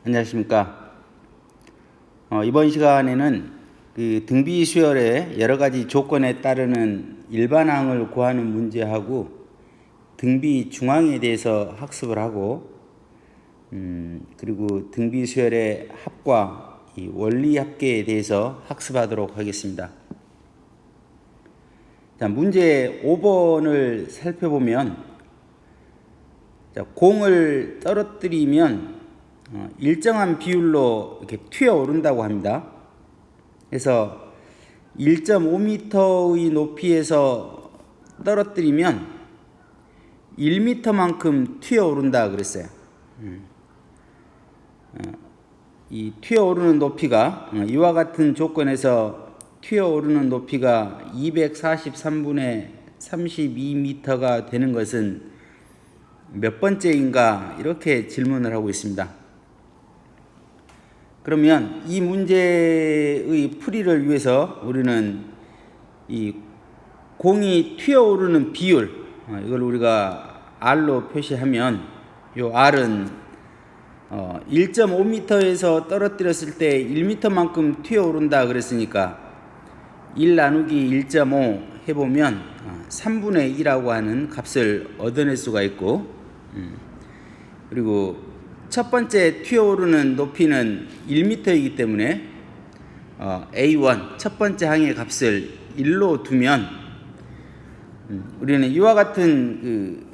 안녕하십니까. 이번 시간에는 그 등비 수열의 여러 가지 조건에 따르는 일반항을 구하는 문제하고 등비 중항에 대해서 학습을 하고 그리고 등비 수열의 합과 이 원리 합계에 대해서 학습하도록 하겠습니다. 자, 문제 5번을 살펴보면 공을 떨어뜨리면 일정한 비율로 이렇게 튀어오른다고 합니다. 그래서 1.5m의 높이에서 떨어뜨리면 1m만큼 튀어오른다 그랬어요. 이 튀어오르는 높이가 이와 같은 조건에서 튀어오르는 높이가 243분의 32m가 되는 것은 몇 번째인가 이렇게 질문을 하고 있습니다. 그러면 이 문제의 풀이를 위해서 우리는 이 공이 튀어오르는 비율, 이걸 우리가 R로 표시하면 이 R은 1.5m에서 떨어뜨렸을 때 1m만큼 튀어오른다 그랬으니까 1 나누기 1.5 해보면 3분의 2라고 하는 값을 얻어낼 수가 있고, 그리고 첫 번째 튀어오르는 높이는 1m이기 때문에 A1 첫 번째 항의 값을 1로 두면 우리는 이와 같은 그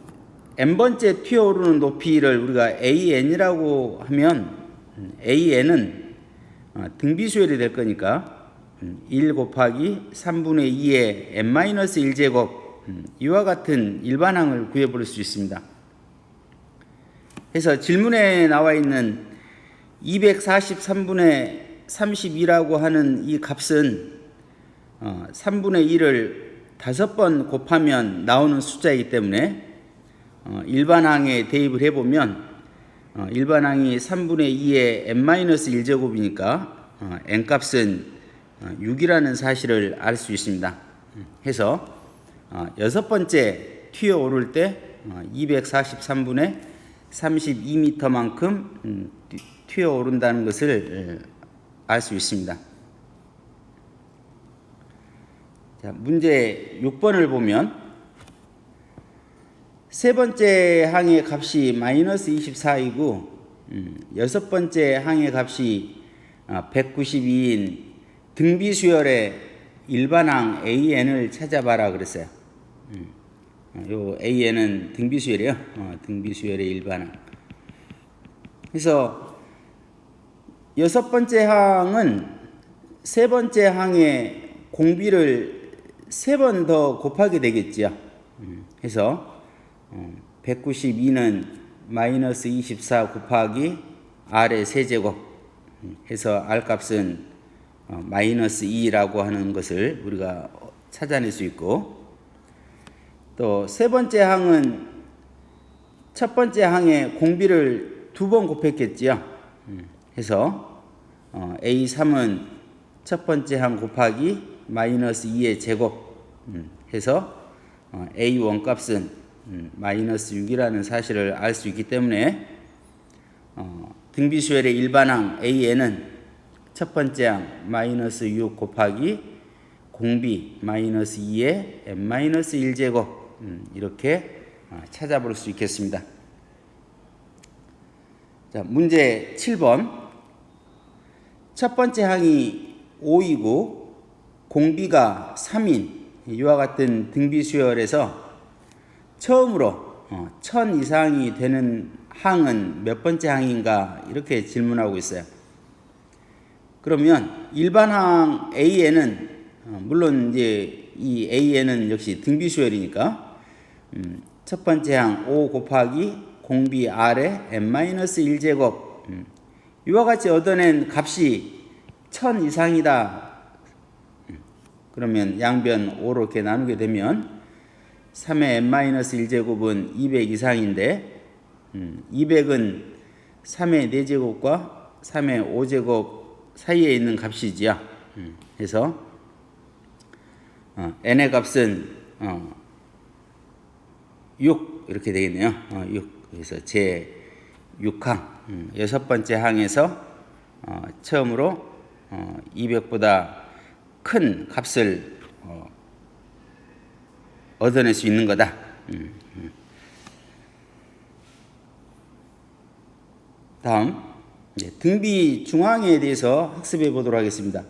n번째 튀어오르는 높이를 우리가 AN이라고 하면 AN은 등비수열이 될 거니까 1 곱하기 3분의 2의 n-1제곱 이와 같은 일반항을 구해볼 수 있습니다. 그래서 질문에 나와 있는 243분의 32라고 하는 이 값은 3분의 2를 5번 곱하면 나오는 숫자이기 때문에 일반항에 대입을 해보면 일반항이 3분의 2의 n-1제곱이니까 n값은 6이라는 사실을 알 수 있습니다. 해서 여섯 번째 튀어오를 때 243분의 32m만큼 튀어오른다는 것을 알 수 있습니다. 자, 문제 6번을 보면 세 번째 항의 값이 마이너스 24이고 여섯 번째 항의 값이 192인 등비수열의 일반항 AN을 찾아봐라 그랬어요. 요 AN은 등비수열이에요. 등비수열의 일반항. 그래서 여섯 번째 항은 세 번째 항의 공비를 3번 더 곱하게 되겠죠. 그래서 192는 마이너스 24 곱하기 R의 세제곱 해서 R 값은 마이너스 2라고 하는 것을 우리가 찾아낼 수 있고, 또 세 번째 항은 첫 번째 항의 공비를 2번 곱했겠지요. 해서 A3은 첫 번째 항 곱하기 마이너스 2의 제곱 해서 A1 값은 마이너스 6이라는 사실을 알 수 있기 때문에 등비수열의 일반항 AN은 첫 번째 항 마이너스 6 곱하기 공비 마이너스 2의 n-1제곱 이렇게 찾아볼 수 있겠습니다. 자, 문제 7번. 첫 번째 항이 5이고 공비가 3인 이와 같은 등비수열에서 처음으로 1000 이상이 되는 항은 몇 번째 항인가 이렇게 질문하고 있어요. 그러면 일반항 AN은 물론 이제 이 AN은 역시 등비수열이니까 첫 번째 항 5 곱하기 공비 R의 n-1제곱 이와 같이 얻어낸 값이 1000 이상이다. 그러면 양변 5로 이렇게 나누게 되면 3의 n-1제곱은 200 이상인데 200은 3의 4제곱과 3의 5제곱 사이에 있는 값이지요. 그래서 n의 값은 6 이렇게 되겠네요. 6. 그래서 제 6항, 여섯 번째 항에서 처음으로 200보다 큰 값을 얻어낼 수 있는 거다. 다음 등비 중앙에 대해서 학습해 보도록 하겠습니다.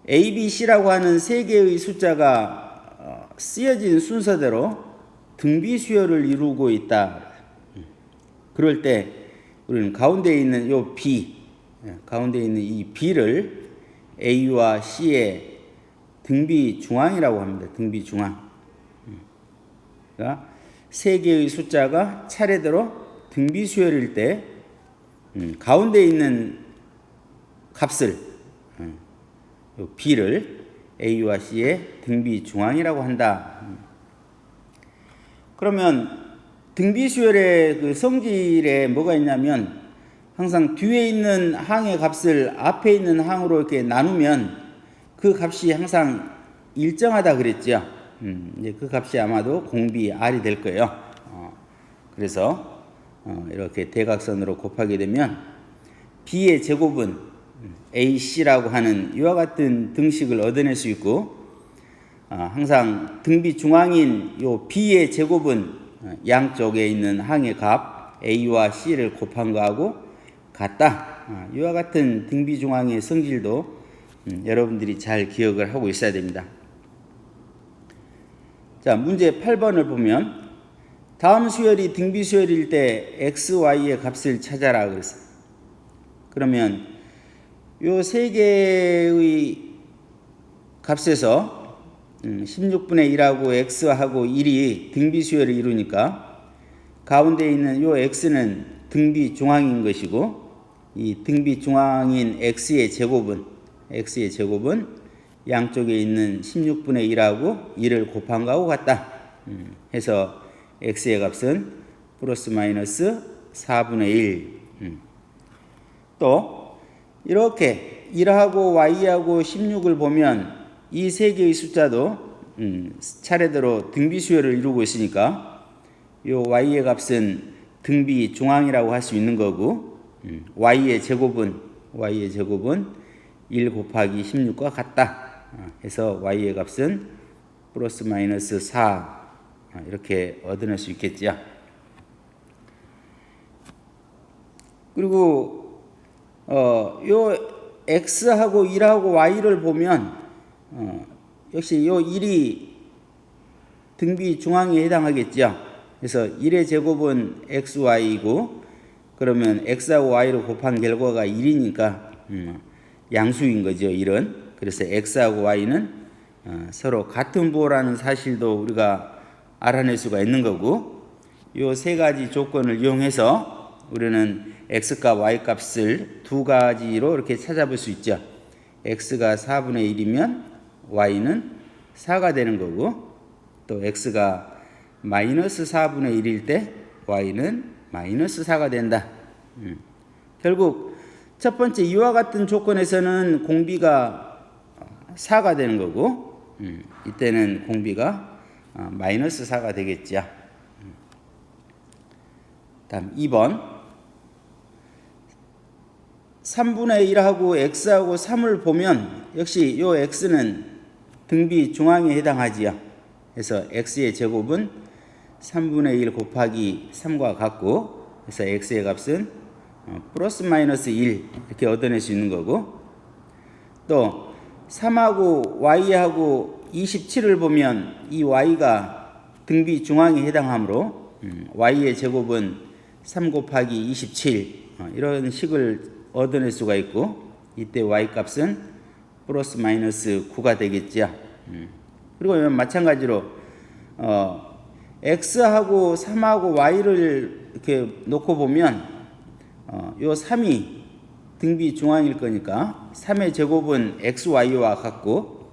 A, B, C라고 하는 세 개의 숫자가 쓰여진 순서대로 등비 수열을 이루고 있다. 그럴 때 우리는 가운데 있는 요 B, 가운데 있는 이 B를 A와 C의 등비 중앙이라고 합니다. 등비 중앙. 그러니까 세 개의 숫자가 차례대로 등비 수열일 때 가운데 있는 값을 B를 A와 C의 등비 중앙이라고 한다. 그러면 등비 수열의 그 성질에 뭐가 있냐면 항상 뒤에 있는 항의 값을 앞에 있는 항으로 이렇게 나누면 그 값이 항상 일정하다 그랬죠. 이제 그 값이 아마도 공비 R이 될 거예요. 그래서 이렇게 대각선으로 곱하게 되면 B의 제곱은 AC라고 하는 이와 같은 등식을 얻어낼 수 있고, 항상 등비 중앙인 요 B의 제곱은 양쪽에 있는 항의 값 A와 C를 곱한 거하고 같다. 이와 같은 등비 중앙의 성질도 여러분들이 잘 기억을 하고 있어야 됩니다. 자, 문제 8번을 보면 다음 수열이 등비 수열일 때 x, y의 값을 찾아라 그랬어요. 그러면 요 세 개의 값에서 16분의 1하고 x하고 1이 등비 수열을 이루니까 가운데 있는 요 x는 등비 중앙인 것이고, 이 등비 중앙인 x의 제곱은 양쪽에 있는 16분의 1하고 1을 곱한 거하고 같다. 해서 x의 값은 플러스 마이너스 4분의 1. 또 이렇게 1하고 y하고 16을 보면 이 세 개의 숫자도 차례대로 등비 수열을 이루고 있으니까 요 y의 값은 등비 중앙이라고 할 수 있는 거고, y의 제곱은 1 곱하기 16과 같다. 해서 y의 값은 플러스 마이너스 4 이렇게 얻어낼 수 있겠죠. 그리고 요 x하고 1하고 y를 보면 역시 요 1이 등비 중앙에 해당하겠죠. 그래서 1의 제곱은 xy이고, 그러면 x하고 y를 곱한 결과가 1이니까 양수인 거죠, 1은. 그래서 x하고 y는 서로 같은 부호라는 사실도 우리가 알아낼 수가 있는 거고, 요 세 가지 조건을 이용해서 우리는 x값, y값을 두 가지로 이렇게 찾아볼 수 있죠. x가 4분의 1이면 y는 4가 되는 거고, 또 x가 마이너스 4분의 1일 때 y는 마이너스 4가 된다. 결국 첫 번째 이와 같은 조건에서는 공비가 4가 되는 거고, 이때는 공비가 마이너스 4가 되겠죠. 다음 2번 3분의 1하고 x하고 3을 보면 역시 요 x는 등비 중앙에 해당하지요. 그래서 x의 제곱은 3분의 1 곱하기 3과 같고, 그래서 x의 값은 플러스 마이너스 1 이렇게 얻어낼 수 있는 거고, 또 3하고 y하고 27을 보면 이 y가 등비 중앙에 해당하므로 y의 제곱은 3 곱하기 27 이런 식을 얻어낼 수가 있고, 이때 y 값은 플러스 마이너스 9가 되겠죠. 그리고 마찬가지로 x하고 3하고 y를 이렇게 놓고 보면 요 3이 등비 중앙일 거니까 3의 제곱은 xy와 같고,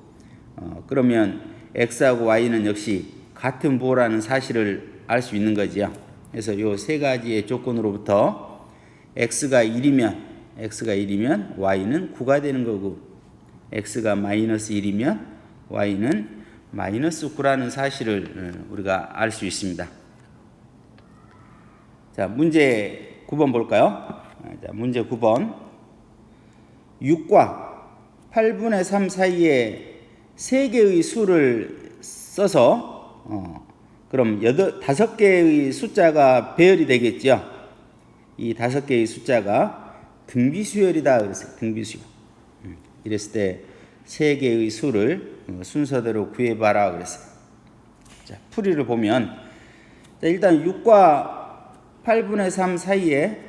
그러면 x하고 y는 역시 같은 부호라는 사실을 알 수 있는 거죠. 그래서 요 세 가지의 조건으로부터 x가 1이면 y는 9가 되는 거고, x가 마이너스 1이면 y는 마이너스 9라는 사실을 우리가 알 수 있습니다. 자, 문제 9번 볼까요? 자, 문제 9번. 6과 8분의 3 사이에 3개의 수를 써서 그럼 5개의 숫자가 배열이 되겠죠. 이 5개의 숫자가 등비수열이다 그랬어요. 등비수열. 이랬을 때 3개의 수를 순서대로 구해봐라 그랬어요. 자, 풀이를 보면 자, 일단 6과 8분의 3 사이에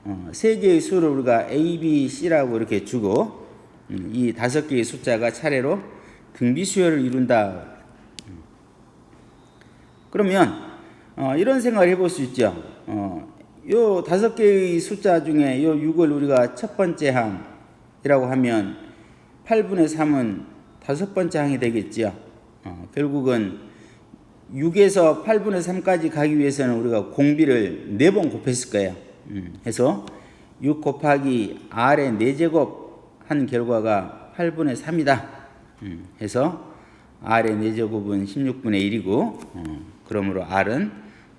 3개의 수를 우리가 A, B, C라고 이렇게 주고 이 5개의 숫자가 차례로 등비수열을 이룬다. 그러면 이런 생각을 해볼 수 있죠. 요 5개의 숫자 중에 요 6을 우리가 첫 번째 항이라고 하면 8분의 3은 5번째 항이 되겠죠. 결국은 6에서 8분의 3까지 가기 위해서는 우리가 공비를 4번 곱했을 거예요. 해서 6 곱하기 R의 4제곱 한 결과가 8분의 3이다. 해서 R의 4제곱은 16분의 1이고 그러므로 R은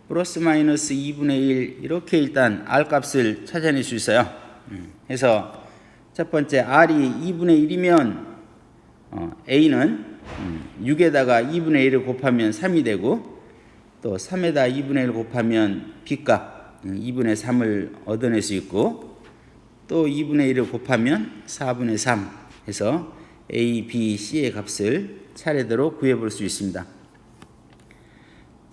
플러스 마이너스 2분의 1 이렇게 일단 R 값을 찾아낼 수 있어요. 해서 첫 번째 R이 2분의 1이면 A는 6에다가 2분의 1을 곱하면 3이 되고 또 3에다 2분의 1을 곱하면 B값 2분의 3을 얻어낼 수 있고 또 2분의 1을 곱하면 4분의 3 해서 A, B, C의 값을 차례대로 구해볼 수 있습니다.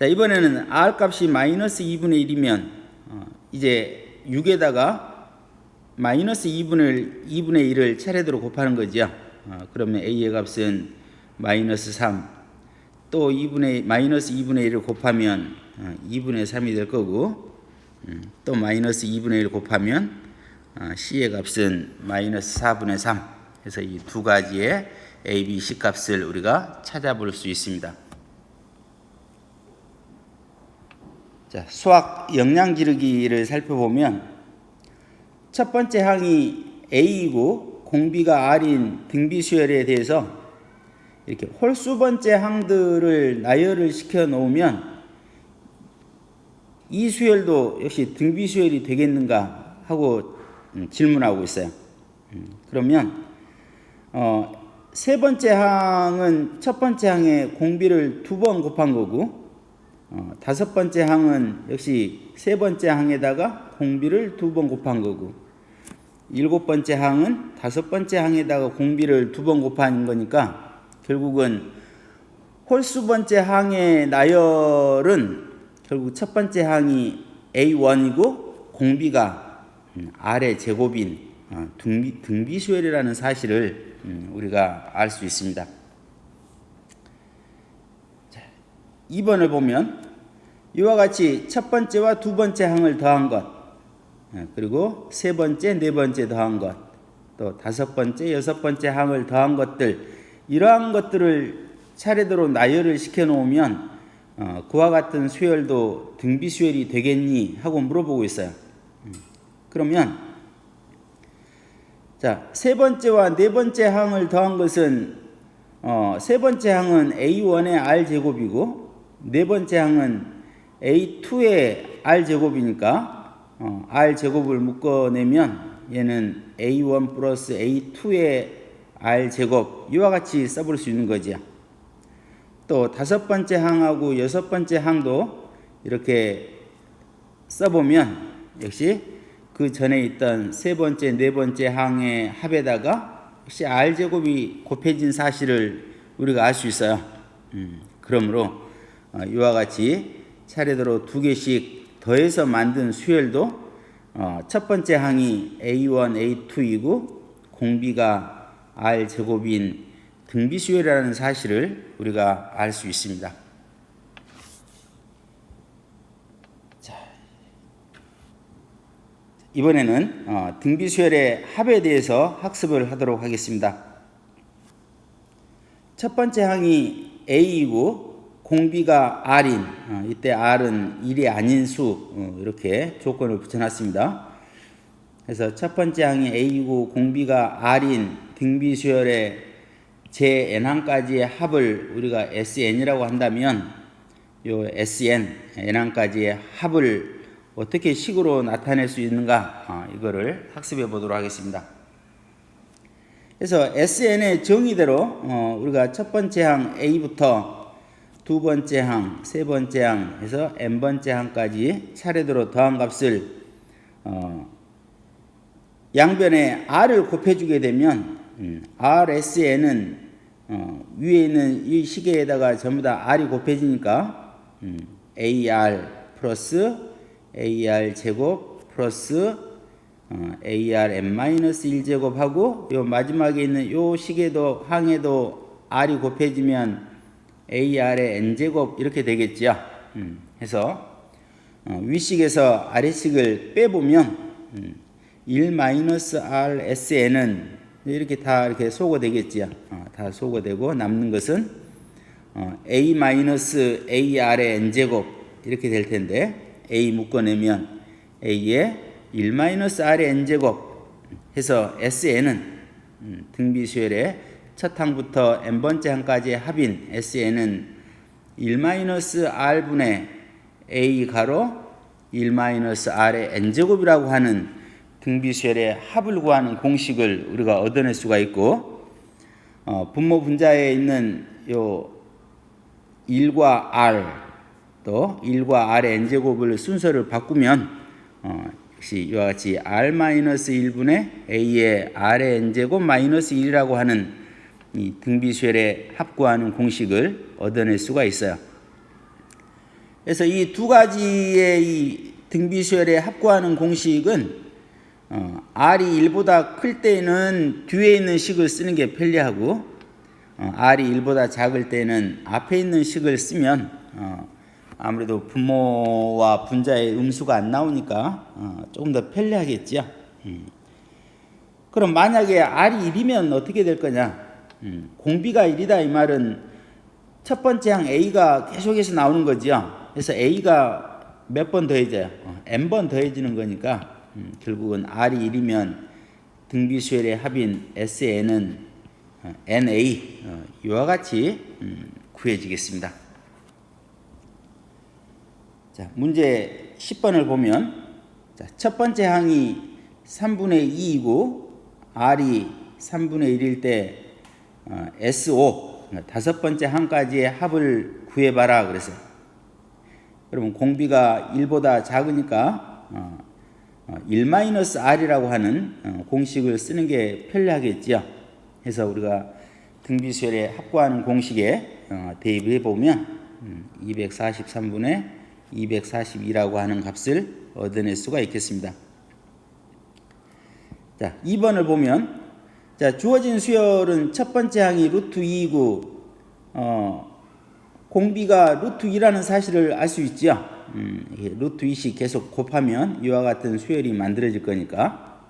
자, 이번에는 R 값이 마이너스 2분의 1이면 이제 6에다가 마이너스 2분의 1을 차례대로 곱하는 거죠. 그러면 A의 값은 마이너스 3, 또 마이너스 2분의 1을 곱하면 2분의 3이 될 거고 또 마이너스 2분의 1 곱하면 C의 값은 마이너스 4분의 3 해서 이 두 가지의 A, B, C 값을 우리가 찾아볼 수 있습니다. 자, 수학 역량 기르기를 살펴보면 첫 번째 항이 A이고 공비가 R인 등비수열에 대해서 이렇게 홀수 번째 항들을 나열을 시켜 놓으면 이 수열도 역시 등비수열이 되겠는가 하고 질문하고 있어요. 그러면 세 번째 항은 첫 번째 항의 공비를 2번 곱한 거고 5번째 항은 역시 세 번째 항에다가 공비를 2번 곱한 거고 7번째 항은 5번째 항에다가 공비를 2번 곱한 거니까 결국은 홀수 번째 항의 나열은 결국 첫 번째 항이 A1이고 공비가 R의 제곱인 등비수열이라는 사실을 우리가 알 수 있습니다. 2번을 보면 이와 같이 첫 번째와 두 번째 항을 더한 것, 그리고 세 번째, 네 번째 더한 것, 또 5번째, 6번째 항을 더한 것들, 이러한 것들을 차례대로 나열을 시켜 놓으면 그와 같은 수열도 등비수열이 되겠니? 하고 물어보고 있어요. 그러면 자, 세 번째와 네 번째 항을 더한 것은 세 번째 항은 A1의 R제곱이고 네 번째 항은 A2의 R제곱이니까 R제곱을 묶어내면 얘는 A1 플러스 A2의 R제곱 이와 같이 써볼 수 있는 거죠. 또 5번째 항하고 6번째 항도 이렇게 써보면 역시 그 전에 있던 세 번째, 네 번째 항의 합에다가 역시 R제곱이 곱해진 사실을 우리가 알 수 있어요. 그러므로 이와 같이 차례대로 2개씩 더해서 만든 수열도 첫 번째 항이 A1, A2이고 공비가 R제곱인 등비수열이라는 사실을 우리가 알 수 있습니다. 자, 이번에는 등비수열의 합에 대해서 학습을 하도록 하겠습니다. 첫 번째 항이 A이고 공비가 R인, 이때 R은 1이 아닌 수 이렇게 조건을 붙여놨습니다. 그래서 첫 번째 항이 A이고 공비가 R인 등비수열의 제(n)항까지의 합을 우리가 SN이라고 한다면 요 SN, n항까지의 합을 어떻게 식으로 나타낼 수 있는가 이거를 학습해 보도록 하겠습니다. 그래서 SN의 정의대로 우리가 첫 번째 항 A부터 두 번째 항, 세 번째 항 해서 n번째 항까지 차례대로 더한 값을 양변에 R을 곱해주게 되면 RSN은 위에 있는 이 시계에다가 전부 다 R이 곱해지니까 AR 플러스 AR 제곱 플러스 ARN-1제곱 하고 요 마지막에 있는 요 식에도 항에도 R이 곱해지면 AR의 N제곱 이렇게 되겠죠. 해서 위식에서 아래식을 빼보면 1-RSN은 이렇게 다 이렇게 소거되겠지요. 다 소거되고 남는 것은 A-AR의 N제곱 이렇게 될 텐데 A 묶어내면 A의 1-R의 N제곱 해서 SN은 등비수열의 첫 항부터 n번째 항까지의 합인 SN은 1-R분의 A 가로 1-R의 N제곱이라고 하는 등비수열의 합을 구하는 공식을 우리가 얻어낼 수가 있고 분모 분자에 있는 요 1과 R 또 1과 R의 N제곱을 순서를 바꾸면 역시 이와 같이 R-1분의 A의 R의 N제곱 마이너스 1이라고 하는 이 등비수열의 합구하는 공식을 얻어낼 수가 있어요. 그래서 이 두 가지의 이 등비수열의 합구하는 공식은 R이 1보다 클 때는 뒤에 있는 식을 쓰는 게 편리하고 R이 1보다 작을 때는 앞에 있는 식을 쓰면 아무래도 분모와 분자의 음수가 안 나오니까 조금 더 편리하겠지요. 그럼 만약에 R이 1이면 어떻게 될 거냐? 공비가 1이다 이 말은 첫 번째 항 A가 계속해서 나오는 거죠. 그래서 A가 몇 번 더해져요? n번 더해지는 거니까 결국은 R이 1이면 등비수열의 합인 SN은 NA 이와 같이 구해지겠습니다. 자, 문제 10번을 보면 자, 첫 번째 항이 3분의 2이고 R이 3분의 1일 때 SO 다섯 번째 항까지의 합을 구해봐라 그래서 그러면 공비가 1보다 작으니까 1-R이라고 하는 공식을 쓰는 게 편리하겠죠. 해서 우리가 등비수열의 합구하는 공식에 대입을 해보면 243분의 242라고 하는 값을 얻어낼 수가 있겠습니다. 자, 2번을 보면 자, 주어진 수열은 첫 번째 항이 루트 2이고 공비가 루트 2라는 사실을 알 수 있죠. 루트 2씩 계속 곱하면 이와 같은 수열이 만들어질 거니까.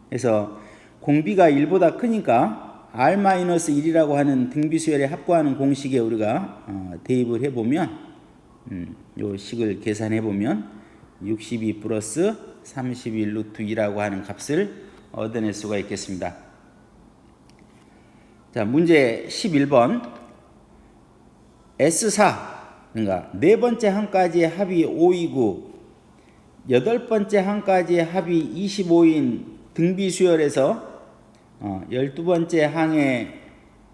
그래서 공비가 1보다 크니까 R-1이라고 하는 등비수열에 합구하는 공식에 우리가 대입을 해보면 요 식을 계산해보면 62 플러스 31 루트 2라고 하는 값을 얻어낼 수가 있겠습니다. 자, 문제 11번 S4 그러니까 네 번째 항까지의 합이 5이고 여덟 번째 항까지의 합이 25인 등비수열에서 12번째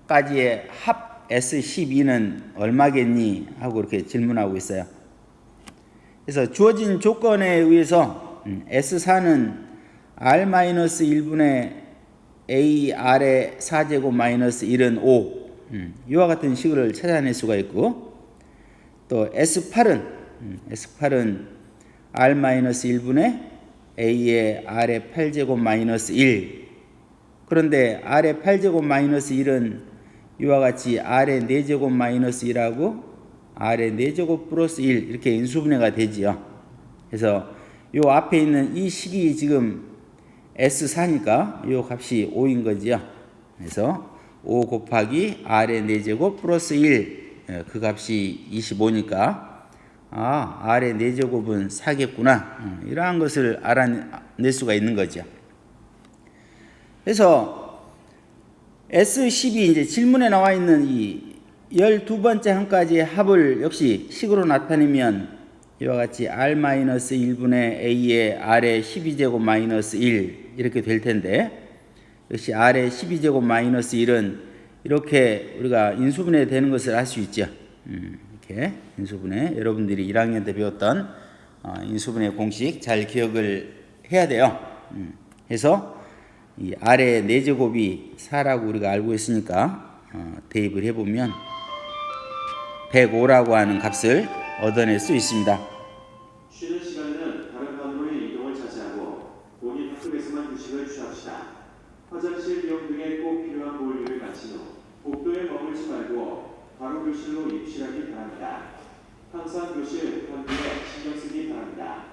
항에까지의 합 S12는 얼마겠니? 하고 이렇게 질문하고 있어요. 그래서 주어진 조건에 의해서 S4는 R-1분의 AR의 4제곱 마이너스 1은 5 이와 같은 식을 찾아낼 수가 있고 또 S8은 R-1분의 A의 R의 8제곱 마이너스 1 그런데 R의 8제곱 마이너스 1은 이와 같이 R의 4제곱 마이너스 1하고 R의 4제곱 플러스 1 이렇게 인수분해가 되지요. 그래서 이 앞에 있는 이 식이 지금 S4니까 이 값이 5인 거지요. 그래서 5 곱하기 R의 4제곱 플러스 1 그 값이 25니까 R의 4제곱은 4겠구나 이러한 것을 알아낼 수가 있는 거죠. 그래서 S10이 이제 질문에 나와 있는 이 12번째 항까지의 합을 역시 식으로 나타내면 이와 같이 R-1분의 A의 R의 12제곱 마이너스 1 이렇게 될 텐데, 역시 R의 12제곱 마이너스 1은 이렇게 우리가 인수분해 되는 것을 알 수 있죠. 이렇게 인수분해, 여러분들이 1학년 때 배웠던 인수분해 공식 잘 기억을 해야 돼요. 해서 이 R의 4제곱이 4라고 우리가 알고 있으니까 대입을 해보면 105라고 하는 값을 얻어낼 수 있습니다. 쉬는 시간에는 다른 방으로의 이동을 자제하고 본인 학급에서만 휴식을 취합시다. 화장실 이용 등의 꼭 필요한 볼일을 마친 후 복도에 머물지 말고 바로 교실로 입실하기 바랍니다. 항상 교실 환기에 신경 쓰기 바랍니다.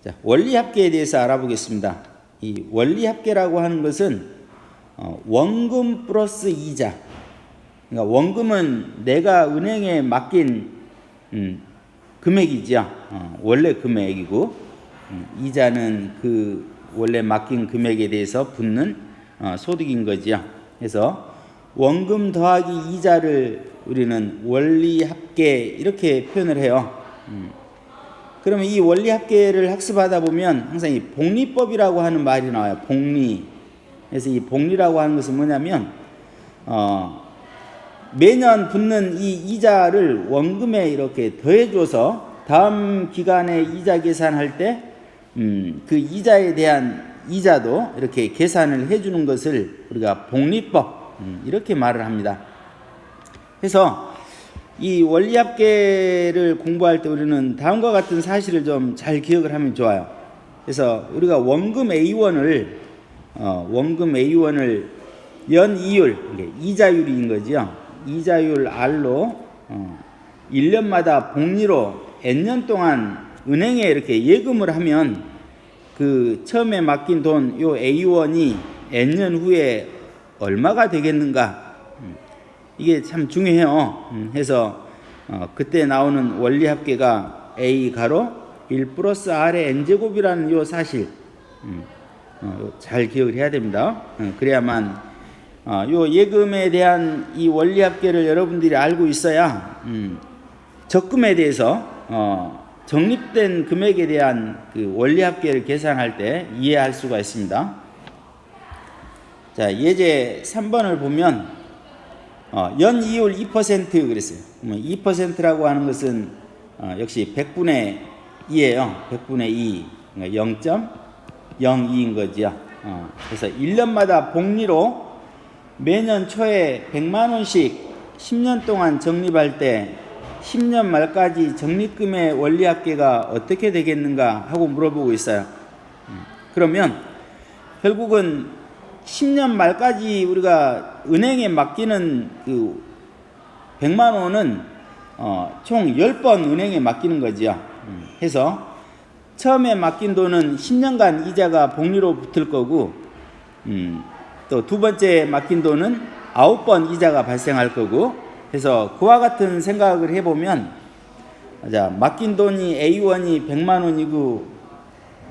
자, 원리합계에 대해서 알아보겠습니다. 이 원리합계라고 하는 것은 원금 플러스 이자. 그러니까 원금은 내가 은행에 맡긴 금액이죠. 원래 금액이고, 이자는 그 원래 맡긴 금액에 대해서 붙는 소득인 거죠. 그래서 원금 더하기 이자를 우리는 원리합계 이렇게 표현을 해요. 그러면 이 원리합계를 학습하다 보면 항상 이 복리법이라고 하는 말이 나와요. 복리. 그래서 이 복리라고 하는 것은 뭐냐면 매년 붙는 이 이자를 원금에 이렇게 더해줘서 다음 기간에 이자 계산할 때 그 이자에 대한 이자도 이렇게 계산을 해주는 것을 우리가 복리법 이렇게 말을 합니다. 그래서 이 원리합계를 공부할 때 우리는 다음과 같은 사실을 좀 잘 기억을 하면 좋아요. 그래서 우리가 원금 A1을 연 이율, 이자율인 거죠. 이자율 R로 1년마다 복리로 N년 동안 은행에 이렇게 예금을 하면 그 처음에 맡긴 돈 요 A1이 N년 후에 얼마가 되겠는가, 이게 참 중요해요. 해서 그때 나오는 원리합계가 A 가로 1 플러스 R의 N제곱이라는 요 사실 잘 기억을 해야 됩니다. 그래야만 요 예금에 대한 이 원리합계를 여러분들이 알고 있어야 적금에 대해서 적립된 금액에 대한 그 원리합계를 계산할 때 이해할 수가 있습니다. 자, 예제 3번을 보면 연 이율 2% 그랬어요. 2%라고 하는 것은 역시 100분의 2예요. 100분의 2, 그러니까 0.02인 거죠. 그래서 1년마다 복리로 매년 초에 100만 원씩 10년 동안 적립할 때 10년 말까지 적립금의 원리합계가 어떻게 되겠는가 하고 물어보고 있어요. 그러면 결국은 10년 말까지 우리가 은행에 맡기는 그 100만 원은 총 10번 은행에 맡기는 거죠. 해서 처음에 맡긴 돈은 10년간 이자가 복리로 붙을 거고, 또 두 번째 맡긴 돈은 9번 이자가 발생할 거고, 그래서 그와 같은 생각을 해보면, 자, 맡긴 돈이 A1이 100만 원이고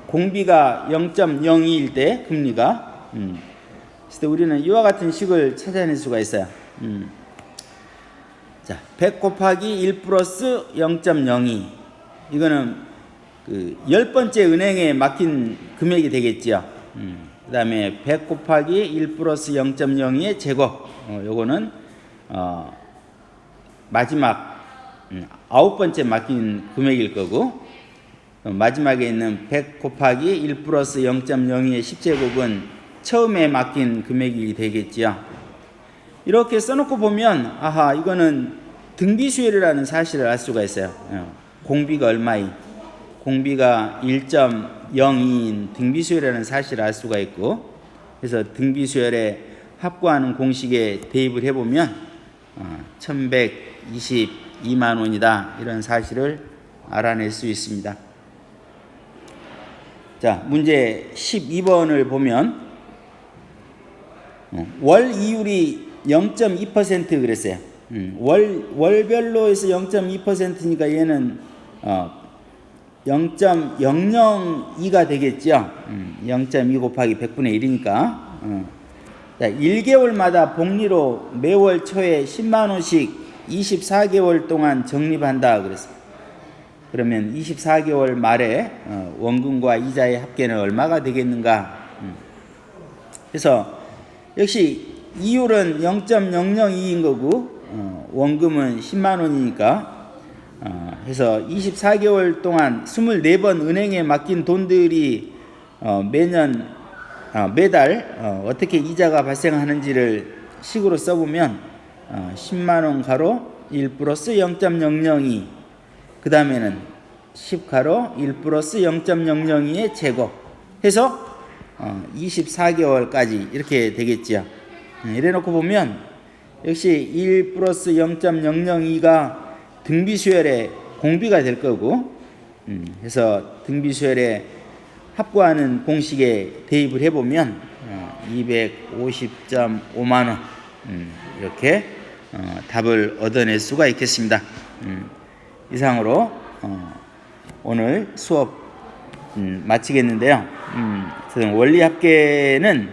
공비가 0.02일 때 금리가 그래서 우리는 이와 같은 식을 찾아낼 수가 있어요. 자, 100 곱하기 1 플러스 0.02, 이거는 그 10번째 은행에 맡긴 금액이 되겠죠. 그 다음에 100 곱하기 1 플러스 0.02의 제곱, 요거는 마지막 9번째 맡긴 금액일 거고, 마지막에 있는 100 곱하기 1 플러스 0.02의 10제곱은 처음에 맡긴 금액이 되겠지요. 이렇게 써놓고 보면 아하, 이거는 등비수열이라는 사실을 알 수가 있어요. 공비가 얼마이? 공비가 1.02인 등비수열이라는 사실을 알 수가 있고, 그래서 등비수열에 합구하는 공식에 대입을 해보면 1122만 원이다, 이런 사실을 알아낼 수 있습니다. 자, 문제 12번을 보면 월 이율이 0.2% 그랬어요. 월별로 해서 0.2%니까 얘는 0.002가 되겠죠. 0.2 곱하기 100분의 1이니까. 자, 1개월마다 복리로 매월 초에 10만 원씩 24개월 동안 적립한다 그랬어요. 그러면 24개월 말에 원금과 이자의 합계는 얼마가 되겠는가? 그래서 역시 이율은 0.002인 거고 원금은 10만 원이니까 해서 24개월 동안 24번 은행에 맡긴 돈들이 매달 어떻게 이자가 발생하는지를 식으로 써보면 10만 원 가로 1 플러스 0.002 그 다음에는 10 가로 1 플러스 0.002의 제곱 해서 24개월까지 이렇게 되겠지요. 이래 놓고 보면 역시 1 플러스 0.002가 등비수열의 공비가 될 거고 그래서 등비수열에 합구하는 공식에 대입을 해보면 250.5만 원 이렇게 답을 얻어낼 수가 있겠습니다. 이상으로 오늘 수업 마치겠는데요. 원리 합계는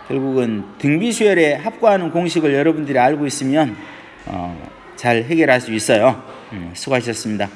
결국은 등비수열에 합구하는 공식을 여러분들이 알고 있으면 잘 해결할 수 있어요. 수고하셨습니다.